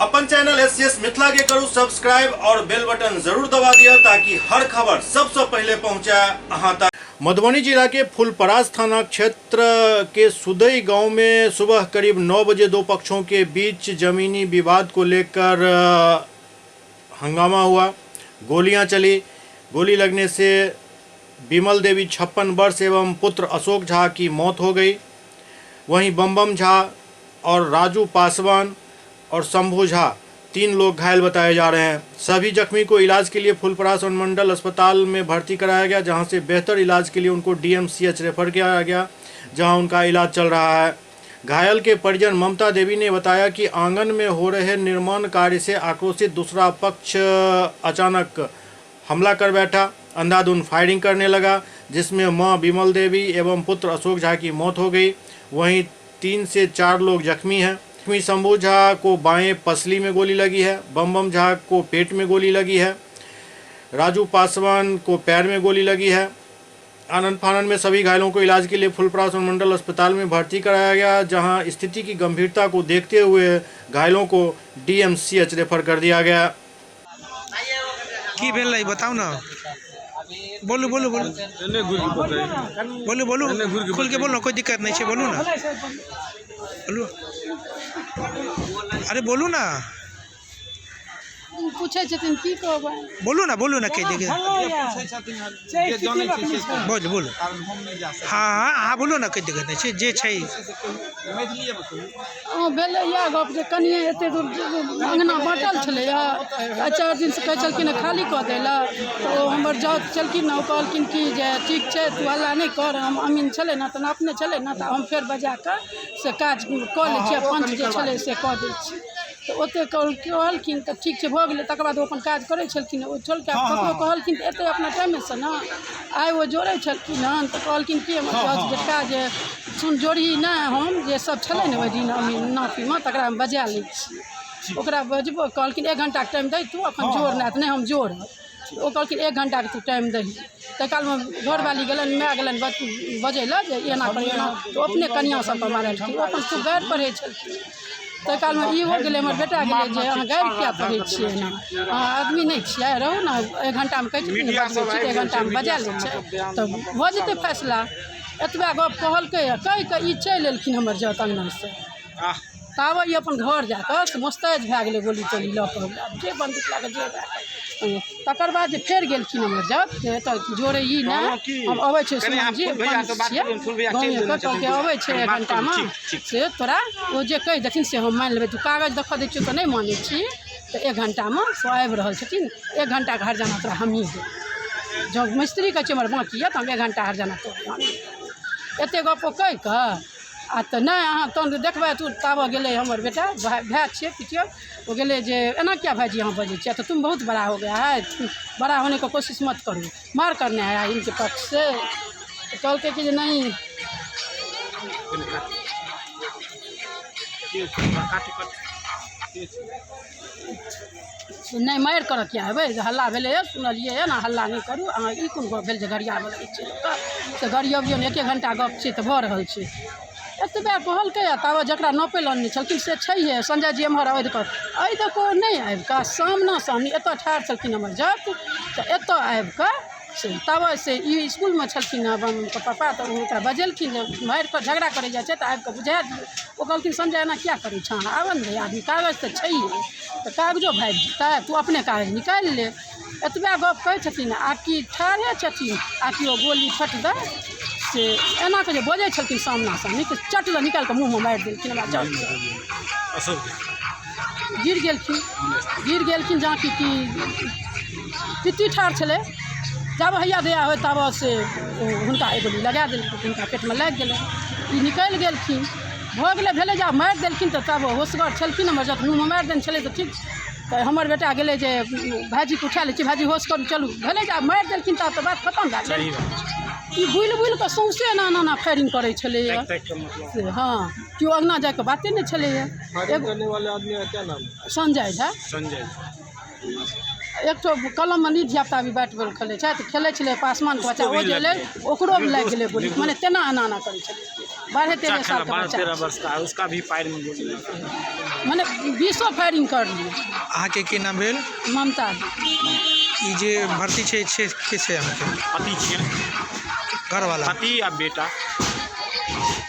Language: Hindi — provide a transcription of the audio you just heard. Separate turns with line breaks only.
अपन चैनल एससीएस मिथिला के करू सब्सक्राइब और बेल बटन जरूर दबा दिया ताकि हर खबर सबसे पहले पहुंचा अहां तक। मधुबनी जिला के फुलपरास थाना क्षेत्र के सुदई गांव में सुबह करीब 9 बजे दो पक्षों के बीच जमीनी विवाद को लेकर हंगामा हुआ। गोलियां चली। गोली लगने से बिमल देवी 56 वर्ष एवं पुत्र अशोक झा की मौत हो गई। वहीं बम झा और राजू पासवान और शंभू झा 3 लोग घायल बताए जा रहे हैं। सभी जख्मी को इलाज के लिए फुलपरास अनुमंडल अस्पताल में भर्ती कराया गया, जहां से बेहतर इलाज के लिए उनको डीएमसीएच रेफर किया गया, जहां उनका इलाज चल रहा है। घायल के परिजन ममता देवी ने बताया कि आंगन में हो रहे निर्माण कार्य से आक्रोशित दूसरा पक्ष अचानक हमला कर बैठा, अंधाधुंध फायरिंग करने लगा, जिसमें मां बिमल देवी एवं पुत्र अशोक झा की मौत हो गई। वहीं 3 से 4 लोग जख्मी हैं। जख्मी शंभू झा को बाएं पसली में गोली लगी है, बम झा को पेट में गोली लगी है, राजू पासवान को पैर में गोली लगी है। आनंद फानन में सभी घायलों को इलाज के लिए फुलपरास अनुमंडल अस्पताल में भर्ती कराया गया, जहां स्थिति की गंभीरता को देखते हुए घायलों को डीएमसीएच रेफर कर दिया गया।
की भेल बताओ ना, बोलू बोलू बोलू बोलू बोलू खुल के बोलो, कोई दिक्कत नहीं है, बोलू ना, बोलू, अरे बोलू ना,
पूछे छथिन की कहबै,
बोलू ना कह देगे, बोल बोलू, हाँ हाँ बोलू ना, कह देगे नहीं जे छै
भेलै या गप जे कनिए एते दूर अंगना बाँटल छलै, 4 दिन से कहै छलखिन खाली कऽ दै लए, तो हमर जाउत छलखिन ने, कहलखिन कि जे ठीक छै तू हल्ला नहि कर, हम अमीन छलै ने तऽ अपने छलै ने तऽ हम फेर बजा कऽ से काज कऽ लै छियै, पंच जे छलै से कऽ दै छी। तो ओते कहलखिन तऽ ठीक छै भऽ गेलै। तकर बाद ओ अपन काज करै छलखिन, ओ छोड़िके ककरो कहलखिन तऽ एतै अपना टाइमे से ने, आइ ओ जोड़ै छलखिन हन तऽ कहलखिन कि हमर बेटा जे सुन जोड़ी नहि, हम जे सब छलै ने ओहि दिन नातीमे तकरा हम बजा लै छी, ओकरा बजबो कहलखिन 1 घंटाके टाइम दै, तू अपन जोड़ नहि तऽ नहि हम जोड़ब। ओ कहलखिन 1 घंटाके तू टाइम दही। ताहि कालमे घरवाली गेलनि, माय गेलनि बजै लए जे एना पर एना, तऽ अपने कनिआँ सब पर मारलखिन, ओ अपन खूब गारि पढ़ै छलखिन। ताहि कालमे ई हो गेलै, हमर बेटा गेलै जे अहाँ गारि किया पढ़ै छियै एना, अहाँ आदमी नहि छियै, रहू ने 1 घंटामे कहै छथिन 1 घंटामे बजा लै छै तऽ भऽ जेतै फैसला। एतबा गप कहलकै, कहि कऽ ई चलि एलखिन हमर जाउत अंगनासँ। ताबे ई अपन घर जाकऽ मुस्तैद भए गेलै गोली तोली लऽ कऽ, जे बन्दूक लऽ कऽ जे भए गेलै। तकर बाद जे फेर गेलखिन हमर जाउत एतऽ जोड़े ई नहि, हम अबै छै सुमन जी छियै गाँवमे कहलकै अबै छै 1 घंटामे से तोरा ओ जे कहि देथिन से हम मानि लेबै, तू कागज देखऽ दै छियौ तऽ नहि मानै छी, तऽ 1 घंटामे से आबि रहल छथिन, 1 घंटाके हर्जाना तोरा हमही देब। जब मिस्त्री कहै छै हमर बाँकी यऽ तऽ हम 1 घंटा हर्जाना तोरा एतेक गप ओ कहि कऽ आ तऽ नहि अहाँ तहन देखबै तू। ताबऽ गेलै हमर बेटा, भाय छियै पितियो, वो गेले जे एना क्या भाईजी यहाँ बजे छियै, तो तुम बहुत बड़ा हो गया है, बड़ा होने की कोशिश मत करो, मार करने आया इनके पक्ष से। तो कहलकै कि नहीं नहीं मारि कर क्या है, हल्ला भेलै सुनलिए है ना, हल्ला नहीं करू अहाँ, ई कोन गप भेल जे गरियाबै लगै छै से गरियबियौ ने, 1 घंटा गप छै तऽ भऽ रहल छै। एतबा कहलकै ताबे जकरा नपै लए नहि छलखिन से छैहे संजय जी एम्हर अइ देखो नहि आबि कऽ सामना सामनी एतऽ ठाढ़ छलखिन हमर जाउत, तऽ एतऽ आबि कऽ से ताबे से ई इसकुलमे छलखिन पापा, तऽ हुनका बजेलखिन जे मारि कऽ झगड़ा करै जाइ छै तऽ आबि कऽ बुझा दियौ। ओ कहलखिन संजय एना क्या करै छऽ, आबऽ ने आदमी, कागज तऽ छैहे, तऽ कागजो भागि जेतै, तू अपने कागज निकालि ले। एतबा गप कहै छथिन, आ कि ठाढ़े छथिन आ कि ओ गोली फट दे से एना के जे बजै छलखिन सामना सामनी, तऽ चट लऽ निकालि कऽ मुँहमे मारि देलखिन। हमरा जाउत गिर गेलखिन जहाँ कि पित्ती ठाढ़ छलै, जब हैया दया होय तब से हुनका गोली लगा देलखिन, हुनका पेटमे लागि गेलै, ई निकलि गेलखिन। भऽ गेलै भेलै जब मारि देलखिन तऽ तब होशगर छलखिन हमर जाउत, मुँहमे मारि देने छलै तऽ ठीक। तऽ हमर बेटा गेलै जे भाइजीके उठा लै छी, भाइजी होश करू चलू, भेलै जब मारि देलखिन तब तऽ बात खतम भए गेलै। ई बुलि कऽ सौंसे एना एना फायरिंग करै छलैए से, हाँ केओ अङ्गना जाके बाते नहि छलैए। संजय झा, एक तो कलम में धियापुता भी बैट बॉल खेले खेले पासमान के बच्चा, ओ जे ओकरो लागि गेलै गोली, मने तेना एना एना करै छलै। 12-13 साल का बच्चा
13 वर्ष का, उसका भी पैर में गोली लगा।
मैंने 20 फायरिंग कर लिए।
अहाँके की नाम भेल?
ममता
ई जे भर्ती छै के छै अहाँके
पति छियनि,
घरवाला?
पति आ बेटा।